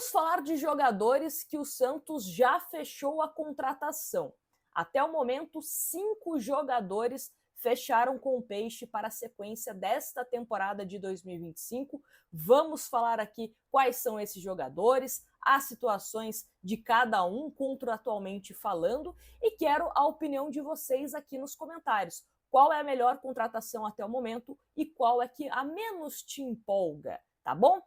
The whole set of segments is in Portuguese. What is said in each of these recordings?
Vamos falar de jogadores que o Santos já fechou a contratação. Até o momento, 5 jogadores fecharam com o Peixe para a sequência desta temporada de 2025. Vamos falar aqui quais são esses jogadores, as situações de cada um contratualmente falando e quero a opinião de vocês aqui nos comentários. Qual é a melhor contratação até o momento e qual é que a menos te empolga, tá bom?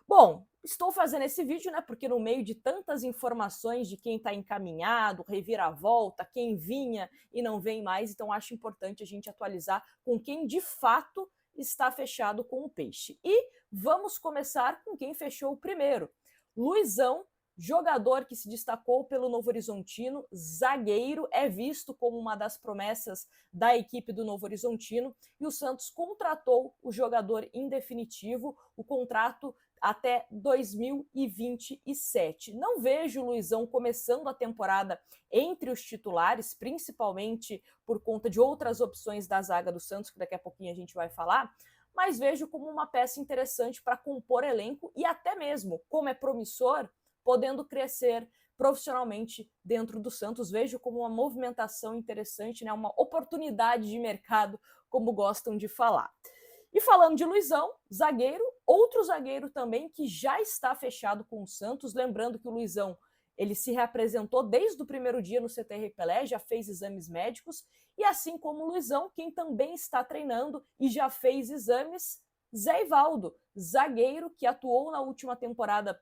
Bom, estou fazendo esse vídeo, né, porque no meio de tantas informações de quem está encaminhado, reviravolta, quem vinha e não vem mais, então acho importante a gente atualizar com quem de fato está fechado com o Peixe. E vamos começar com quem fechou o primeiro. Luizão, jogador que se destacou pelo Novo Horizontino, zagueiro, é visto como uma das promessas da equipe do Novo Horizontino, e o Santos contratou o jogador em definitivo, o contrato até 2027. Não vejo o Luizão começando a temporada entre os titulares, principalmente por conta de outras opções da zaga do Santos, que daqui a pouquinho a gente vai falar, mas vejo como uma peça interessante para compor elenco e até mesmo, como é promissor, podendo crescer profissionalmente dentro do Santos. Vejo como uma movimentação interessante, né? Uma oportunidade de mercado, como gostam de falar. E falando de Luizão, zagueiro, outro zagueiro também que já está fechado com o Santos, lembrando que o Luizão ele se reapresentou desde o primeiro dia no CT Pelé, já fez exames médicos, e assim como o Luizão, quem também está treinando e já fez exames, Zé Ivaldo, zagueiro que atuou na última temporada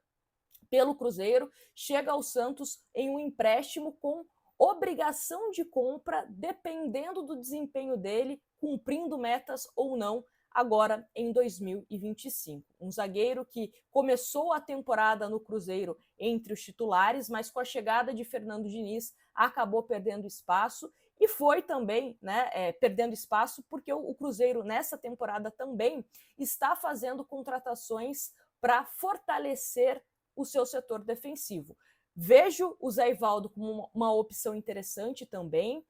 pelo Cruzeiro, chega ao Santos em um empréstimo com obrigação de compra, dependendo do desempenho dele, cumprindo metas ou não, agora em 2025. Um zagueiro que começou a temporada no Cruzeiro entre os titulares, mas com a chegada de Fernando Diniz acabou perdendo espaço e foi também, né, perdendo espaço porque o Cruzeiro nessa temporada também está fazendo contratações para fortalecer o seu setor defensivo. Vejo o Zé Ivaldo como uma opção interessante também.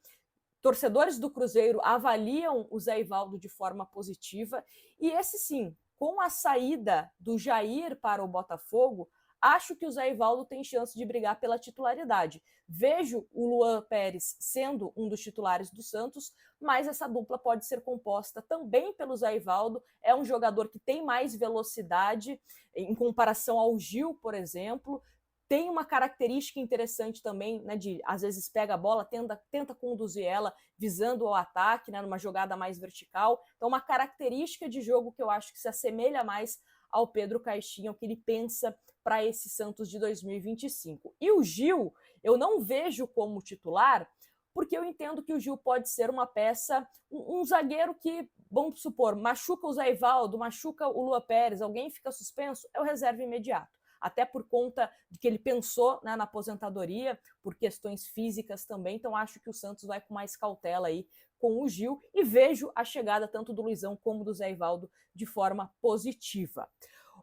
Torcedores do Cruzeiro avaliam o Zé Ivaldo de forma positiva. E esse sim, com a saída do Jair para o Botafogo, acho que o Zé Ivaldo tem chance de brigar pela titularidade. Vejo o Luan Pérez sendo um dos titulares do Santos, mas essa dupla pode ser composta também pelo Zé Ivaldo. É um jogador que tem mais velocidade em comparação ao Gil, por exemplo. Tem uma característica interessante também, né, de às vezes pega a bola, tenta conduzir ela visando ao ataque, né, numa jogada mais vertical. Então, uma característica de jogo que eu acho que se assemelha mais ao Pedro Caixinha, o que ele pensa para esse Santos de 2025. E o Gil, eu não vejo como titular, porque eu entendo que o Gil pode ser uma peça, um zagueiro que, vamos supor, machuca o Zé Ivaldo, machuca o Luan Pérez, alguém fica suspenso, é o reserva imediato. Até por conta de que ele pensou, né, na aposentadoria, por questões físicas também, então acho que o Santos vai com mais cautela aí com o Gil e vejo a chegada tanto do Luizão como do Zé Ivaldo de forma positiva.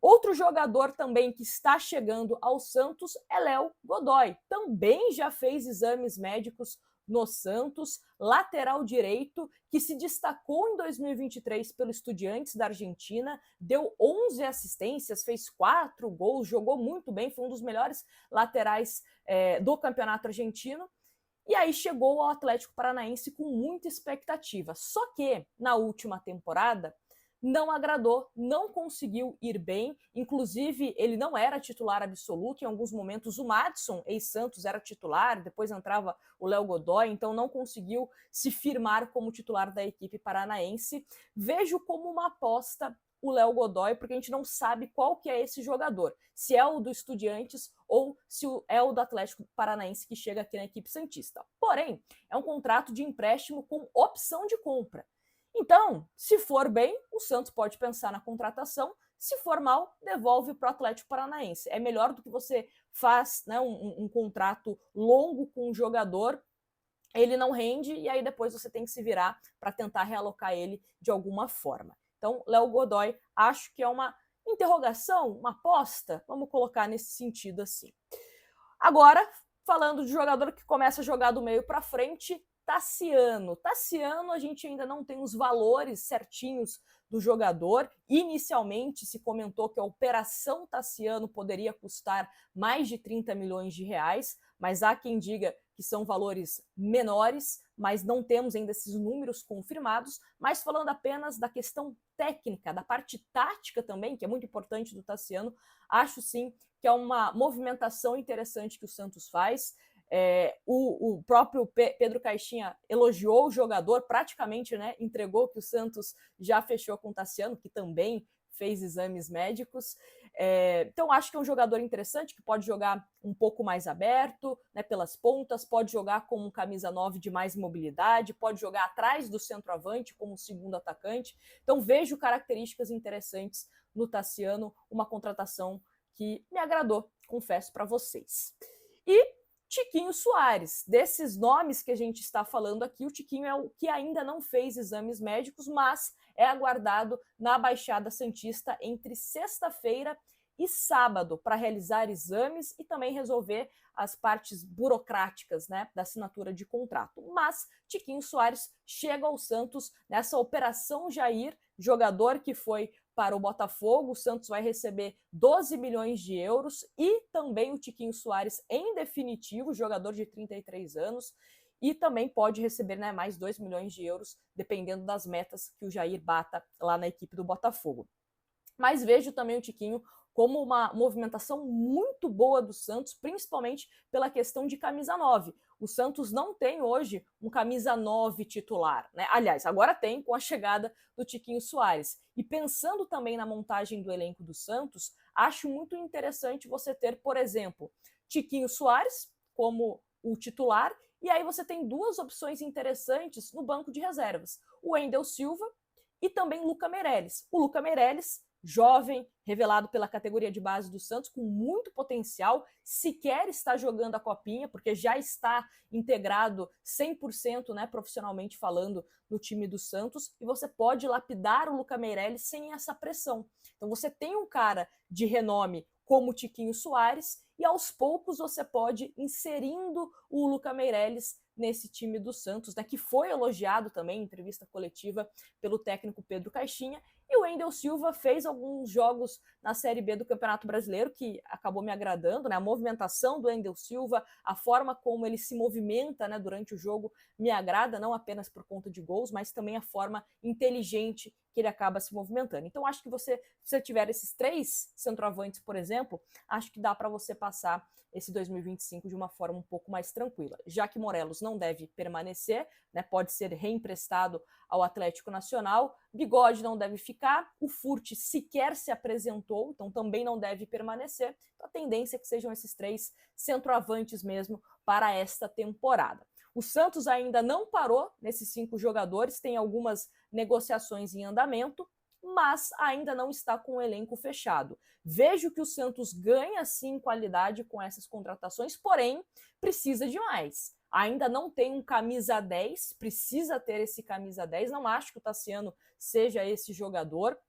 Outro jogador também que está chegando ao Santos é Léo Godoy. Também já fez exames médicos no Santos, lateral direito, que se destacou em 2023 pelo Estudiantes da Argentina, deu 11 assistências, fez 4 gols, jogou muito bem, foi um dos melhores laterais do campeonato argentino. E aí chegou ao Atlético Paranaense com muita expectativa. Só que na última temporada não agradou, não conseguiu ir bem, inclusive ele não era titular absoluto, em alguns momentos o Madison, ex-Santos, era titular, depois entrava o Léo Godoy, então não conseguiu se firmar como titular da equipe paranaense. Vejo como uma aposta o Léo Godoy, porque a gente não sabe qual que é esse jogador, se é o do Estudiantes ou se é o do Atlético Paranaense que chega aqui na equipe santista. Porém, é um contrato de empréstimo com opção de compra. Então, se for bem, o Santos pode pensar na contratação. Se for mal, devolve para o Atlético Paranaense. É melhor do que você faz, né, um contrato longo com um jogador, ele não rende e aí depois você tem que se virar para tentar realocar ele de alguma forma. Então, Léo Godoy, acho que é uma interrogação, uma aposta, vamos colocar nesse sentido assim. Agora, falando de jogador que começa a jogar do meio para frente, Tassiano. Tassiano, a gente ainda não tem os valores certinhos do jogador. Inicialmente se comentou que a Operação Tassiano poderia custar mais de 30 milhões de reais, mas há quem diga que são valores menores, mas não temos ainda esses números confirmados. Mas falando apenas da questão técnica, da parte tática também, que é muito importante do Tassiano, acho sim que é uma movimentação interessante que o Santos faz. O próprio Pedro Caixinha elogiou o jogador, praticamente, né, entregou que o Santos já fechou com o Tassiano, que também fez exames médicos. Então acho que é um jogador interessante, que pode jogar um pouco mais aberto, né, pelas pontas, pode jogar como um camisa 9 de mais mobilidade, pode jogar atrás do centroavante como segundo atacante. Então vejo características interessantes no Tassiano, uma contratação que me agradou, confesso para vocês. E Tiquinho Soares. Desses nomes que a gente está falando aqui, o Tiquinho é o que ainda não fez exames médicos, mas é aguardado na Baixada Santista entre sexta-feira e sábado para realizar exames e também resolver as partes burocráticas, né, da assinatura de contrato. Mas Tiquinho Soares chega ao Santos nessa Operação Jair, jogador que foi para o Botafogo. O Santos vai receber 12 milhões de euros e também o Tiquinho Soares em definitivo, jogador de 33 anos, e também pode receber, né, mais 2 milhões de euros, dependendo das metas que o Jair bata lá na equipe do Botafogo. Mas vejo também o Tiquinho como uma movimentação muito boa do Santos, principalmente pela questão de camisa 9. O Santos não tem hoje um camisa 9 titular, né? Aliás, agora tem com a chegada do Tiquinho Soares. E pensando também na montagem do elenco do Santos, acho muito interessante você ter, por exemplo, Tiquinho Soares como o titular, e aí você tem duas opções interessantes no banco de reservas: o Wendel Silva e também Luca Meireles. O Luca Meireles, jovem, revelado pela categoria de base do Santos, com muito potencial, sequer está jogando a copinha, porque já está integrado 100%, né, profissionalmente falando, no time do Santos, e você pode lapidar o Luca Meireles sem essa pressão. Então você tem um cara de renome como o Tiquinho Soares, e aos poucos você pode ir inserindo o Luca Meireles nesse time do Santos, né, que foi elogiado também em entrevista coletiva pelo técnico Pedro Caixinha. E o Wendel Silva fez alguns jogos na Série B do Campeonato Brasileiro que acabou me agradando, né? A movimentação do Wendel Silva, a forma como ele se movimenta, né, durante o jogo me agrada, não apenas por conta de gols, mas também a forma inteligente que ele acaba se movimentando. Então acho que se você tiver esses 3 centroavantes, por exemplo, acho que dá para você passar esse 2025 de uma forma um pouco mais tranquila. Já que Morelos não deve permanecer, né, pode ser reemprestado ao Atlético Nacional, Bigode não deve ficar, o Furt sequer se apresentou, então também não deve permanecer. Então a tendência é que sejam esses 3 centroavantes mesmo para esta temporada. O Santos ainda não parou nesses 5 jogadores, tem algumas negociações em andamento, mas ainda não está com o elenco fechado. Vejo que o Santos ganha sim qualidade com essas contratações, porém precisa de mais. Ainda não tem um camisa 10, precisa ter esse camisa 10, não acho que o Tassiano seja esse jogador.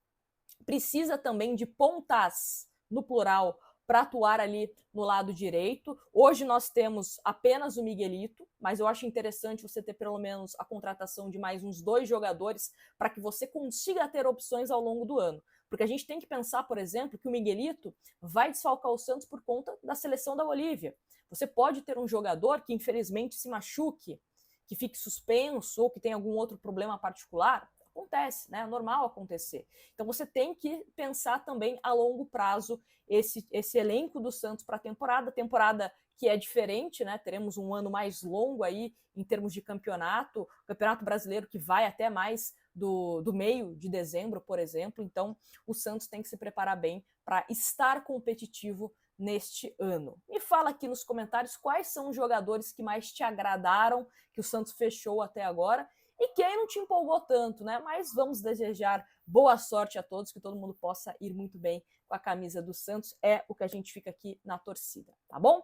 Precisa também de pontas, no plural, para atuar ali no lado direito. Hoje nós temos apenas o Miguelito, mas eu acho interessante você ter pelo menos a contratação de mais uns 2 jogadores para que você consiga ter opções ao longo do ano. Porque a gente tem que pensar, por exemplo, que o Miguelito vai desfalcar o Santos por conta da seleção da Bolívia. Você pode ter um jogador que infelizmente se machuque, que fique suspenso ou que tenha algum outro problema particular. Acontece, né? É normal acontecer. Então você tem que pensar também a longo prazo esse elenco do Santos para a temporada que é diferente, né? Teremos um ano mais longo aí em termos de campeonato, Campeonato Brasileiro que vai até mais do meio de dezembro, por exemplo. Então o Santos tem que se preparar bem para estar competitivo neste ano. Me fala aqui nos comentários quais são os jogadores que mais te agradaram, que o Santos fechou até agora, e quem não te empolgou tanto, né? Mas vamos desejar boa sorte a todos, que todo mundo possa ir muito bem com a camisa do Santos. É o que a gente fica aqui na torcida, tá bom?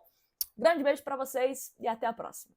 Grande beijo para vocês e até a próxima.